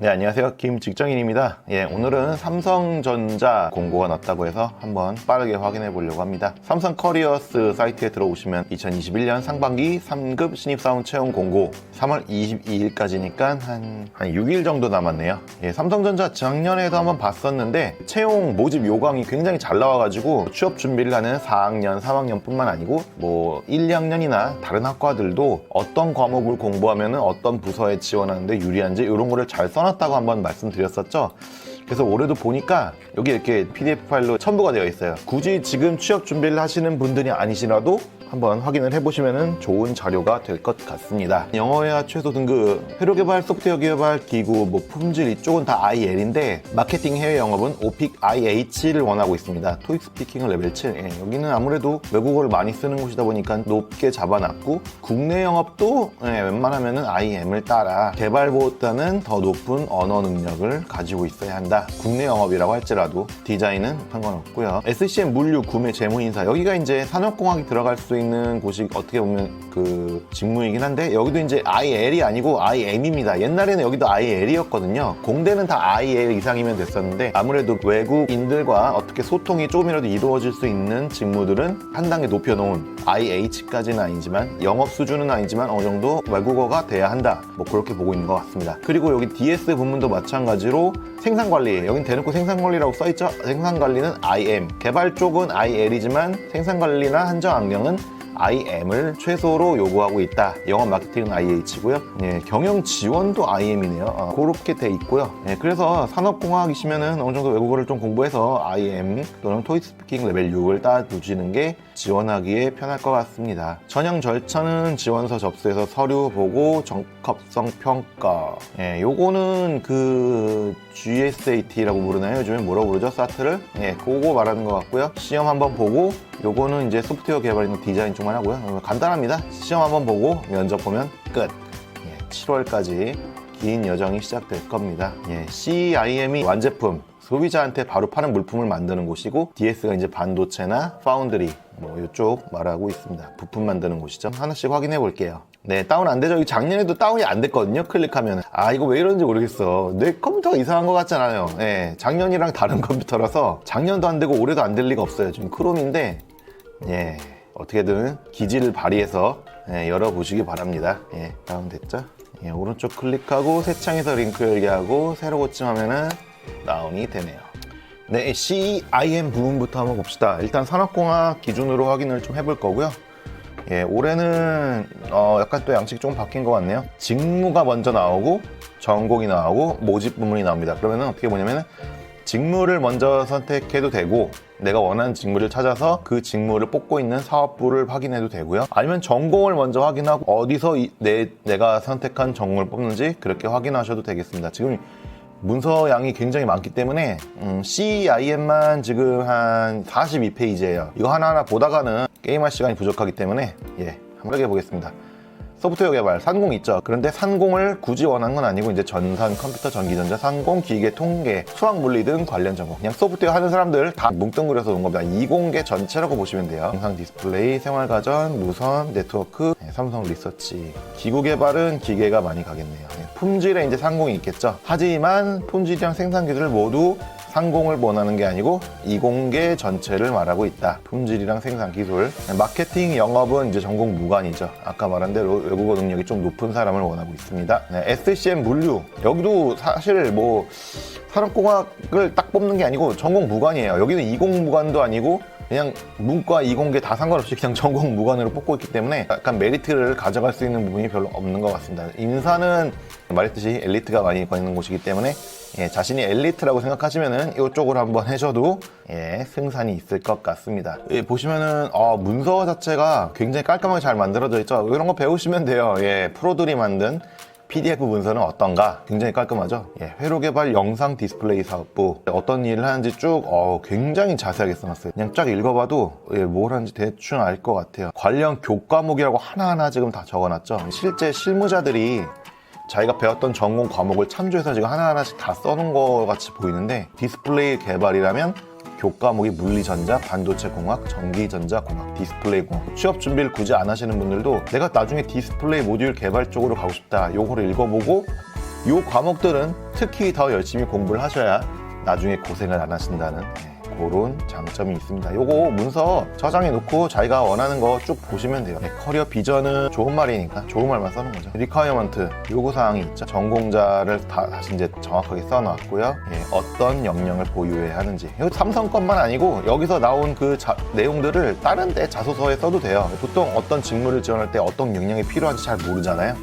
네, 안녕하세요. 김직정인입니다. 오늘은 삼성전자 공고가 났다고 해서 한번 빠르게 확인해 보려고 합니다. 삼성 커리어스 사이트에 들어오시면 2021년 상반기 3급 신입사원 채용 공고 3월 22일까지니까 한 6일 정도 남았네요. 삼성전자 작년에도 한번 봤었는데 채용 모집 요강이 굉장히 잘 나와가지고 취업 준비를 하는 4학년, 3학년 뿐만 아니고 1, 2학년이나 다른 학과들도 어떤 과목을 공부하면 어떤 부서에 지원하는데 유리한지 이런 거를 잘 써놨다고 한번 말씀드렸었죠. 그래서 올해도 보니까 여기 이렇게 PDF 파일로 첨부가 되어 있어요. 굳이 지금 취업 준비를 하시는 분들이 아니시라도 한번 확인을 해보시면 좋은 자료가 될 것 같습니다. 영어회화 최소 등급, 회로개발, 소프트웨어 개발, 기구, 품질 이쪽은 다 IL인데 마케팅 해외 영업은 오픽 IH를 원하고 있습니다. 토익 스피킹은 레벨 7. 여기는 아무래도 외국어를 많이 쓰는 곳이다 보니까 높게 잡아놨고 국내 영업도 웬만하면 IM을 따라 개발보다는 더 높은 언어 능력을 가지고 있어야 한다. 국내 영업이라고 할지라도 디자인은 상관없고요. SCM 물류 구매 재무인사, 여기가 이제 산업공학이 들어갈 수 있는 곳이 어떻게 보면 그 직무이긴 한데 여기도 이제 IL이 아니고 IM입니다. 옛날에는 여기도 IL이었거든요. 공대는 다 IL 이상이면 됐었는데 아무래도 외국인들과 어떻게 소통이 조금이라도 이루어질 수 있는 직무들은 한 단계 높여놓은 IH까지는 아니지만 영업 수준은 아니지만 어느 정도 외국어가 돼야 한다. 그렇게 보고 있는 것 같습니다. 그리고 여기 DS 부문도 마찬가지로 생산관리, 여긴 대놓고 생산관리라고 써있죠. 생산관리는 IM, 개발 쪽은 IL이지만 생산관리나 한정 악령은 IM을 최소로 요구하고 있다. 영업 마케팅은 IH고요. 경영 지원도 IM이네요. 그렇게 돼 있고요. 그래서 산업공학이시면은 어느 정도 외국어를 좀 공부해서 IM 또는 토익 스피킹 레벨 6을 따두시는 게 지원하기에 편할 것 같습니다. 전형 절차는 지원서 접수해서 서류 보고 적합성 평가. 요거는 그 GSAT라고 부르나요? 요즘에 뭐라고 부르죠? 사트를? 그거 말하는 것 같고요. 시험 한번 보고 요거는 이제 소프트웨어 개발이나 디자인 쪽만 하고요. 간단합니다. 시험 한번 보고 면접 보면 끝. 7월까지 긴 여정이 시작될 겁니다. CIM이 완제품, 소비자한테 바로 파는 물품을 만드는 곳이고 DS가 이제 반도체나 파운드리 이쪽 말하고 있습니다. 부품 만드는 곳이죠. 하나씩 확인해 볼게요. 다운 안 되죠? 작년에도 다운이 안 됐거든요. 클릭하면 이거 왜 이런지 모르겠어. 내 컴퓨터가 이상한 것 같잖아요. 작년이랑 다른 컴퓨터라서 작년도 안 되고 올해도 안 될 리가 없어요. 지금 크롬인데 어떻게든 기지를 발휘해서 열어보시기 바랍니다. 다운 됐죠? 오른쪽 클릭하고 새 창에서 링크 열기하고 새로 고침하면은 다운이 되네요. CIM 부분부터 한번 봅시다. 일단 산업공학 기준으로 확인을 좀 해볼 거고요. 올해는 약간 또 양식이 좀 바뀐 것 같네요. 직무가 먼저 나오고 전공이 나오고 모집 부문이 나옵니다. 그러면은 어떻게 보냐면은 직무를 먼저 선택해도 되고 내가 원하는 직무를 찾아서 그 직무를 뽑고 있는 사업부를 확인해도 되고요. 아니면 전공을 먼저 확인하고 어디서 내가 선택한 전공을 뽑는지 그렇게 확인하셔도 되겠습니다. 지금 문서 양이 굉장히 많기 때문에 CIM만 지금 한 42페이지예요. 이거 하나하나 보다가는 게임할 시간이 부족하기 때문에 한번 해보겠습니다. 소프트웨어 개발, 산공 있죠. 그런데 산공을 굳이 원하는 건 아니고 이제 전산, 컴퓨터, 전기전자, 산공, 기계, 통계, 수학, 물리 등 관련 전공. 그냥 소프트웨어 하는 사람들 다 뭉뚱그려서 놓은 겁니다. 이공계 전체라고 보시면 돼요. 영상 디스플레이, 생활가전, 무선, 네트워크, 삼성 리서치. 기구 개발은 기계가 많이 가겠네요. 품질에 이제 산공이 있겠죠. 하지만 품질이랑 생산 기술을 모두 상공을 원하는 게 아니고 이공계 전체를 말하고 있다. 품질이랑 생산 기술. 마케팅 영업은 이제 전공 무관이죠. 아까 말한 대로 외국어 능력이 좀 높은 사람을 원하고 있습니다. SCM 물류. 여기도 사실 산업공학을 딱 뽑는 게 아니고 전공 무관이에요. 여기는 이공 무관도 아니고 그냥 문과 이공계 다 상관없이 그냥 전공 무관으로 뽑고 있기 때문에 약간 메리트를 가져갈 수 있는 부분이 별로 없는 것 같습니다. 인사는 말했듯이 엘리트가 많이 있는 곳이기 때문에 자신이 엘리트라고 생각하시면은 이쪽으로 한번 해줘도 승산이 있을 것 같습니다. 보시면은 문서 자체가 굉장히 깔끔하게 잘 만들어져 있죠. 이런 거 배우시면 돼요. 프로들이 만든 PDF 문서는 어떤가? 굉장히 깔끔하죠? 회로개발 영상 디스플레이 사업부 어떤 일을 하는지 쭉 굉장히 자세하게 써놨어요. 그냥 쫙 읽어봐도 뭘 하는지 대충 알 것 같아요. 관련 교과목이라고 하나하나 지금 다 적어놨죠. 실제 실무자들이 자기가 배웠던 전공 과목을 참조해서 지금 하나하나씩 다 써놓은 것 같이 보이는데 디스플레이 개발이라면 교과목이 물리전자, 반도체공학, 전기전자공학, 디스플레이공학. 취업 준비를 굳이 안 하시는 분들도 내가 나중에 디스플레이 모듈 개발 쪽으로 가고 싶다. 요거를 읽어보고 이 과목들은 특히 더 열심히 공부를 하셔야 나중에 고생을 안 하신다는 그런 장점이 있습니다. 요거 문서 저장해 놓고 자기가 원하는 거 쭉 보시면 돼요. 커리어 비전은 좋은 말이니까 좋은 말만 써놓은 거죠. 리ኳ어먼트 요구사항이 있죠. 전공자를 다시 이제 정확하게 써놨고요. 어떤 역량을 보유해야 하는지. 이거 삼성 것만 아니고 여기서 나온 그 내용들을 다른 데 자소서에 써도 돼요. 보통 어떤 직무를 지원할 때 어떤 역량이 필요한지 잘 모르잖아요.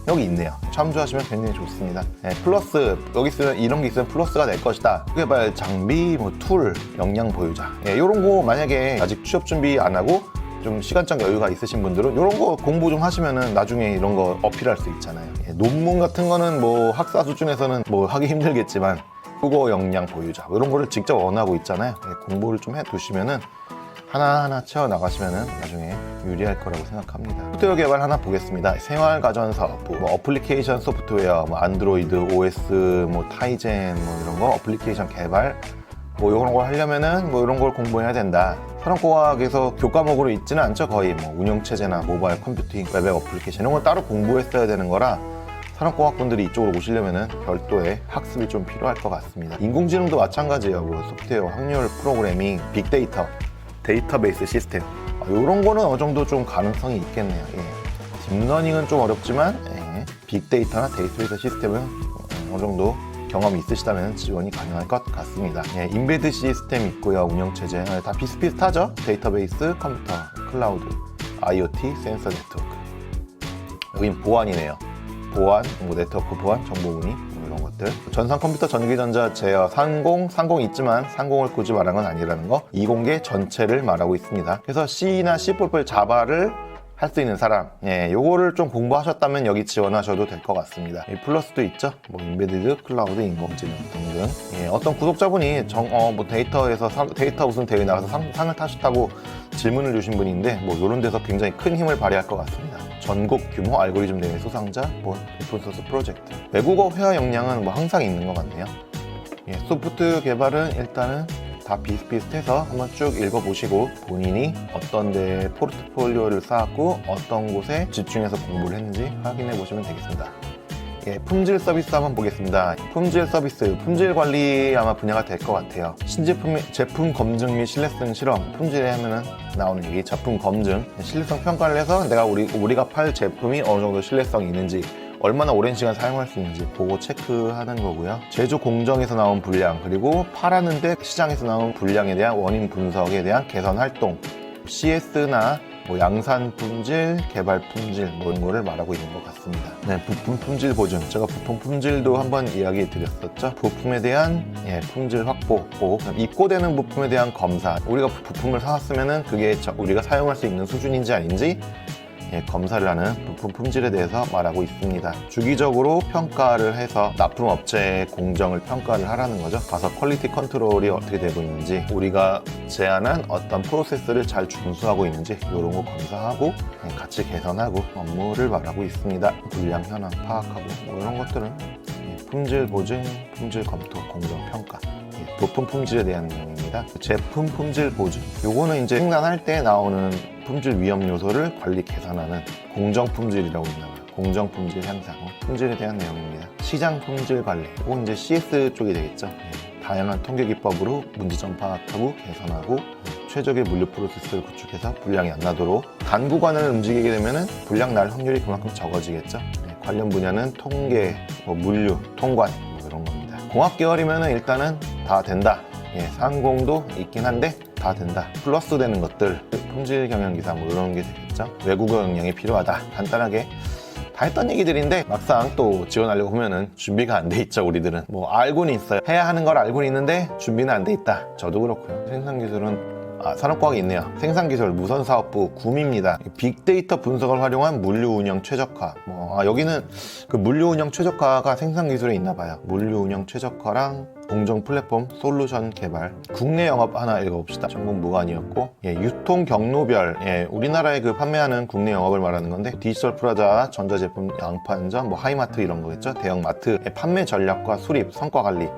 여기 있네요. 참조하시면 굉장히 좋습니다. 플러스 여기 있으면 이런 게 있으면 플러스가 될 것이다. 그게 말 장비, 툴, 역량 보유자. 이런 거 만약에 아직 취업 준비 안 하고 좀 시간적 여유가 있으신 분들은 이런 거 공부 좀 하시면은 나중에 이런 거 어필할 수 있잖아요. 논문 같은 거는 뭐 학사 수준에서는 뭐 하기 힘들겠지만 국어 역량 보유자 이런 거를 직접 원하고 있잖아요. 공부를 좀 해두시면은 하나하나 채워나가시면 나중에 유리할 거라고 생각합니다. 소프트웨어 개발 하나 보겠습니다. 생활가전사업, 뭐 어플리케이션 소프트웨어, 뭐 안드로이드, OS, 뭐 타이젠, 뭐 이런 거 어플리케이션 개발, 뭐 이런 걸 하려면은 뭐 이런 걸 공부해야 된다. 산업공학에서 교과목으로 있지는 않죠. 거의 뭐 운영체제나 모바일 컴퓨팅, 웹 어플리케이션 이런 걸 따로 공부했어야 되는 거라 산업공학분들이 이쪽으로 오시려면은 별도의 학습이 좀 필요할 것 같습니다. 인공지능도 마찬가지예요. 뭐 소프트웨어, 확률 프로그래밍, 빅데이터, 데이터베이스 시스템 이런 거는 어느 정도 좀 가능성이 있겠네요. 딥러닝은 좀 어렵지만 빅데이터나 데이터베이스 시스템은 어느 정도 경험이 있으시다면 지원이 가능할 것 같습니다. 인베드 시스템 있고요. 운영체제 다 비슷비슷하죠. 데이터베이스, 컴퓨터, 클라우드, IoT, 센서 네트워크. 여긴 보안이네요. 보안, 뭐 네트워크 보안, 정보문의 이런 것들. 전산 컴퓨터, 전기전자, 제어, 상공 있지만 상공을 굳이 말하는 건 아니라는 거. 이공계 전체를 말하고 있습니다. 그래서 C나 C++, 자바를 할 수 있는 사람, 요거를 좀 공부하셨다면 여기 지원하셔도 될 것 같습니다. 플러스도 있죠. 뭐 인베디드, 클라우드, 인공지능 등등. 어떤 구독자분이 뭐 데이터 무슨 대회 나가서 상을 타셨다고 질문을 주신 분인데 뭐 이런 데서 굉장히 큰 힘을 발휘할 것 같습니다. 전국 규모 알고리즘 대회 수상자, 뭐 오픈소스 프로젝트. 외국어 회화 역량은 뭐 항상 있는 것 같네요. 소프트 개발은 일단은 다 비슷비슷해서 한번 쭉 읽어보시고 본인이 어떤 데 포트폴리오를 쌓았고 어떤 곳에 집중해서 공부를 했는지 확인해 보시면 되겠습니다. 품질 서비스 한번 보겠습니다. 품질 서비스, 품질 관리 아마 분야가 될 것 같아요. 제품 검증 및 신뢰성 실험, 품질에 하면은 나오는 얘기, 제품 검증, 신뢰성 평가를 해서 우리가 팔 제품이 어느 정도 신뢰성이 있는지 얼마나 오랜 시간 사용할 수 있는지 그거 체크하는 거고요. 제조 공정에서 나온 분량, 그리고 팔았는데 시장에서 나온 분량에 대한 원인 분석에 대한 개선 활동, CS나 뭐 양산 품질, 개발 품질 뭐 이런 거를 말하고 있는 것 같습니다. 부품 품질 보증. 제가 부품 품질도 한번 이야기 드렸었죠. 부품에 대한 품질 확보, 입고되는 부품에 대한 검사. 우리가 부품을 사왔으면은 그게 우리가 사용할 수 있는 수준인지 아닌지 검사를 하는 부품 품질에 대해서 말하고 있습니다. 주기적으로 평가를 해서 납품업체의 공정을 평가를 하라는 거죠. 가서 퀄리티 컨트롤이 어떻게 되고 있는지, 우리가 제안한 어떤 프로세스를 잘 준수하고 있는지 이런 거 검사하고 같이 개선하고 업무를 말하고 있습니다. 불량 현황 파악하고 뭐 이런 것들은 품질 보증, 품질 검토, 공정 평가, 부품 품질에 대한 내용입니다. 제품 품질 보증. 요거는 이제 생산할 때 나오는 품질 위험 요소를 관리 개선하는 공정 품질이라고 있나봐요. 공정 품질 향상, 품질에 대한 내용입니다. 시장 품질 관리. 이건 이제 CS 쪽이 되겠죠. 다양한 통계 기법으로 문제점 파악하고 개선하고 최적의 물류 프로세스를 구축해서 불량이 안 나도록 단구간을 움직이게 되면은 불량 날 확률이 그만큼 적어지겠죠. 관련 분야는 통계, 물류, 통관 이런 겁니다. 공학 계열이면은 일단은 다 된다. 상공도 있긴 한데 다 된다. 플러스 되는 것들, 품질 경영기사 뭐 이런 게 되겠죠. 외국어 역량이 필요하다. 간단하게 다 했던 얘기들인데 막상 또 지원하려고 하면은 준비가 안 돼 있죠. 우리들은 뭐 알고는 있어요. 해야 하는 걸 알고는 있는데 준비는 안 돼 있다. 저도 그렇고요. 생산기술은 산업과학이 있네요. 생산기술 무선사업부 구미입니다. 빅데이터 분석을 활용한 물류운영 최적화. 여기는 그 물류운영 최적화가 생산기술에 있나 봐요. 물류운영 최적화랑 공정 플랫폼 솔루션 개발. 국내 영업 하나 읽어봅시다. 전공 무관이었고, 유통 경로별, 우리나라에 그 판매하는 국내 영업을 말하는 건데, 디지털 프라자, 전자제품 양판점, 하이마트 이런 거겠죠. 대형 마트 판매 전략과 수립, 성과 관리,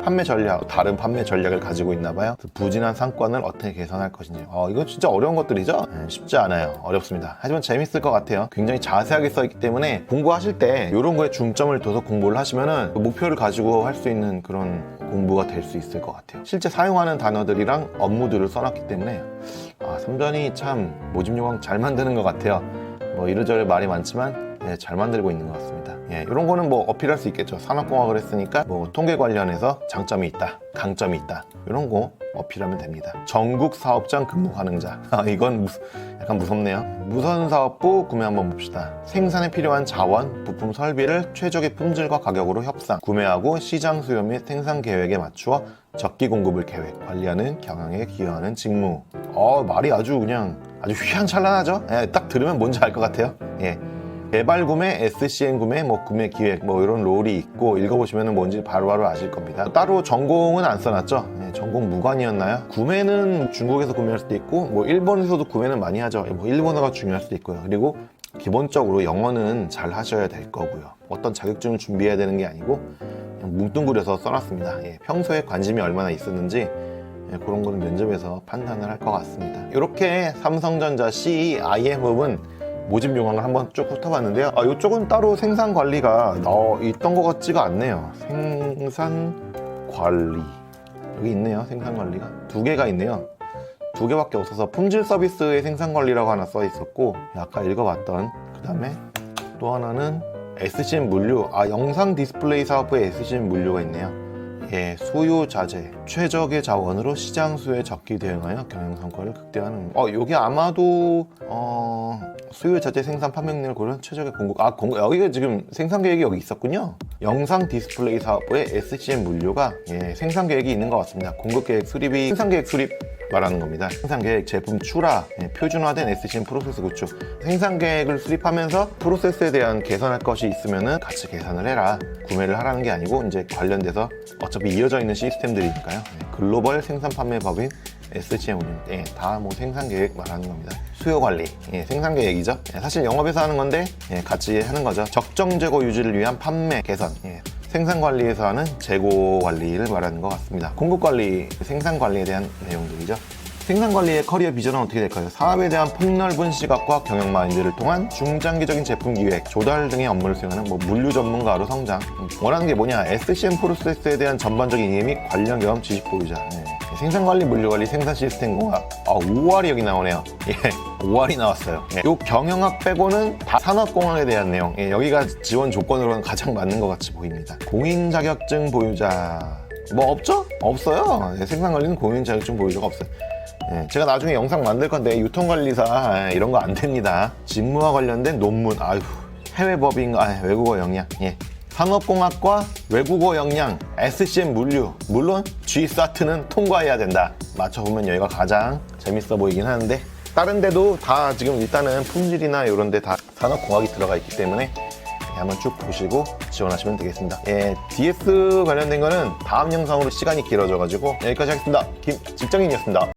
판매 전략, 다른 판매 전략을 가지고 있나 봐요. 부진한 상권을 어떻게 개선할 것인지. 이거 진짜 어려운 것들이죠? 쉽지 않아요. 어렵습니다. 하지만 재밌을 것 같아요. 굉장히 자세하게 써있기 때문에 공부하실 때 이런 거에 중점을 둬서 공부를 하시면은 목표를 가지고 할 수 있는 그런 공부가 될 수 있을 것 같아요. 실제 사용하는 단어들이랑 업무들을 써놨기 때문에 삼전이 참 모집 요강 잘 만드는 것 같아요. 뭐 이래저래 말이 많지만 잘 만들고 있는 것 같습니다. 이런 거는 뭐 어필할 수 있겠죠. 산업공학을 했으니까 뭐 통계 관련해서 장점이 있다, 강점이 있다, 이런 거 어필하면 됩니다. 전국 사업장 근무 가능자. 이건 약간 무섭네요. 무선사업부 구매 한번 봅시다. 생산에 필요한 자원, 부품 설비를 최적의 품질과 가격으로 협상, 구매하고 시장 수요 및 생산 계획에 맞추어 적기 공급을 계획, 관리하는 경영에 기여하는 직무. 말이 아주 휘황찬란하죠? 딱 들으면 뭔지 알 것 같아요. 개발 구매, SCN 구매, 구매 기획, 이런 롤이 있고 읽어보시면 뭔지 바로바로 아실 겁니다. 따로 전공은 안 써놨죠? 전공 무관이었나요? 구매는 중국에서 구매할 수도 있고, 일본에서도 구매는 많이 하죠. 일본어가 중요할 수도 있고요. 그리고 기본적으로 영어는 잘 하셔야 될 거고요. 어떤 자격증을 준비해야 되는 게 아니고, 그냥 뭉뚱그려서 써놨습니다. 평소에 관심이 얼마나 있었는지, 그런 거는 면접에서 판단을 할 것 같습니다. 이렇게 삼성전자 CEIM 부분 모집 요강을 한번 쭉 훑어봤는데요. 이쪽은 따로 생산 관리가 있던 것 같지가 않네요. 생산 관리. 여기 있네요. 생산 관리가. 2개가 있네요. 2개밖에 없어서 품질 서비스의 생산 관리라고 하나 써 있었고, 아까 읽어봤던, 그 다음에 또 하나는 SCM 물류. 영상 디스플레이 사업부에 SCM 물류가 있네요. 수요 자재, 최적의 자원으로 시장 수요에 적기 대응하여 경영 성과를 극대화하는. 여기 아마도 수요 자재 생산 판매능력을 고려한 최적의 공급. 여기가 지금 생산 계획이 여기 있었군요. 영상 디스플레이 사업부의 SCM 물류가 생산 계획이 있는 것 같습니다. 공급 계획 수립이 생산 계획 수립 말하는 겁니다. 생산 계획, 제품 출하, 표준화된 SCM 프로세스 구축. 생산 계획을 수립하면서 프로세스에 대한 개선할 것이 있으면은 같이 계산을 해라. 구매를 하라는 게 아니고 이제 관련돼서 어차피 이어져 있는 시스템들이니까요. 글로벌 생산 판매 법인 SCM 운영. 다 생산 계획 말하는 겁니다. 수요 관리, 생산 계획이죠. 사실 영업에서 하는 건데 같이 하는 거죠. 적정 재고 유지를 위한 판매 개선. 생산 관리에서 하는 재고 관리를 말하는 것 같습니다. 공급 관리, 생산 관리에 대한 내용들이죠. 생산 관리의 커리어 비전은 어떻게 될까요? 사업에 대한 폭넓은 시각과 경영 마인드를 통한 중장기적인 제품 기획, 조달 등의 업무를 수행하는 물류 전문가로 성장. 원하는 게 뭐냐? SCM 프로세스에 대한 전반적인 이해 및 관련 경험 지식 보유자. 생산관리, 물류관리, 생산 시스템 공학. 5할이 여기 나오네요. 5할이 나왔어요. 요 경영학 빼고는 다 산업공학에 대한 내용. 여기가 지원 조건으로는 가장 맞는 것 같이 보입니다. 공인 자격증 보유자. 없죠? 없어요. 생산관리는 공인 자격증 보유자가 없어요. 제가 나중에 영상 만들 건데 유통관리사 이런 거 안 됩니다. 직무와 관련된 논문. 해외법인, 외국어 역량. 산업공학과 외국어 역량, SCM 물류. 물론 GSAT는 통과해야 된다. 맞춰보면 여기가 가장 재밌어 보이긴 하는데, 다른 데도 다 지금 일단은 품질이나 이런 데 다 산업공학이 들어가 있기 때문에 한번 쭉 보시고 지원하시면 되겠습니다. DS 관련된 거는 다음 영상으로 시간이 길어져가지고 여기까지 하겠습니다. 김직장인이었습니다.